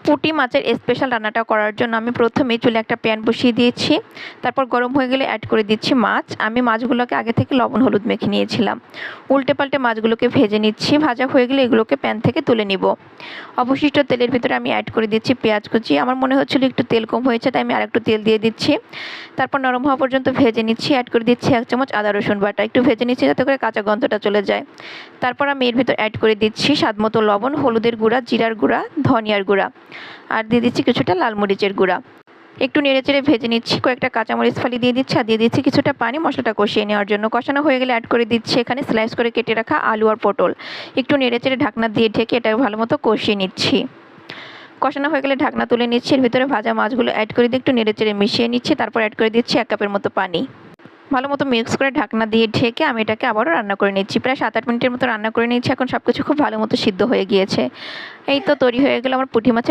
পুঁটি মাছের স্পেশাল রান্নাটা করার জন্য আমি প্রথমে চুলে একটা প্যান বসিয়ে দিয়েছি। তারপর গরম হয়ে গেলে অ্যাড করে দিচ্ছি মাছ। আমি মাছগুলোকে আগে থেকে লবণ হলুদ মেখে নিয়েছিলাম। উল্টে পাল্টে মাছগুলোকে ভেজে নিচ্ছি। ভাজা হয়ে গেলে এগুলোকে প্যান থেকে তুলে নিব। অবশিষ্ট তেলের ভিতরে আমি অ্যাড করে দিচ্ছি পেঁয়াজ কুচি। আমার মনে হচ্ছিল একটু তেল কম হয়েছে, তাই আমি আরেকটু তেল দিয়ে দিচ্ছি। তারপর নরম হওয়া পর্যন্ত ভেজে নিচ্ছি। অ্যাড করে দিচ্ছি 1 চামচ আদা রসুন বাটা। একটু ভেজে নিচ্ছি যাতে করে কাঁচা গন্ধটা চলে যায়। তারপর আমি এর ভিতর অ্যাড করে দিচ্ছি স্বাদমতো লবণ, হলুদের গুঁড়া, জিরার গুঁড়া, ধনিয়ার গুঁড়া, আর দিয়ে দিচ্ছি কিছুটা লাল মরিচের গুঁড়া। একটু নেড়েচেড়ে ভেজে নিচ্ছি। কয়েকটা কাঁচামরিচ ফালি দিয়ে দিচ্ছি, আর দিয়ে দিচ্ছি কিছুটা পানি মশলাটা কষিয়ে নেওয়ার জন্য। কষানো হয়ে গেলে অ্যাড করে দিচ্ছি এখানে স্লাইস করে কেটে রাখা আলু আর পটল। একটু নেড়েচেড়ে ঢাকনা দিয়ে ঢেকে এটা ভালো মতো কষিয়ে নিচ্ছি। কষানো হয়ে গেলে ঢাকনা তুলে নিচ্ছি। এর ভিতরে ভাজা মাছগুলো অ্যাড করে দিয়ে একটু নেড়েচেড়ে মিশিয়ে নিচ্ছি। তারপর অ্যাড করে দিচ্ছি 1 কাপের মতো পানি। ভালো মতো মিক্স করে ঢাকনা দিয়ে ঢেকে আমি এটাকে আবারও রান্না করে নিচ্ছি। প্রায় 7-8 মিনিটের মতো রান্না করে নিচ্ছি। এখন সব কিছু খুব ভালো মতো সিদ্ধ হয়ে গিয়েছে। এই তো তৈরি হয়ে গেল আমার পুঁটি মাছের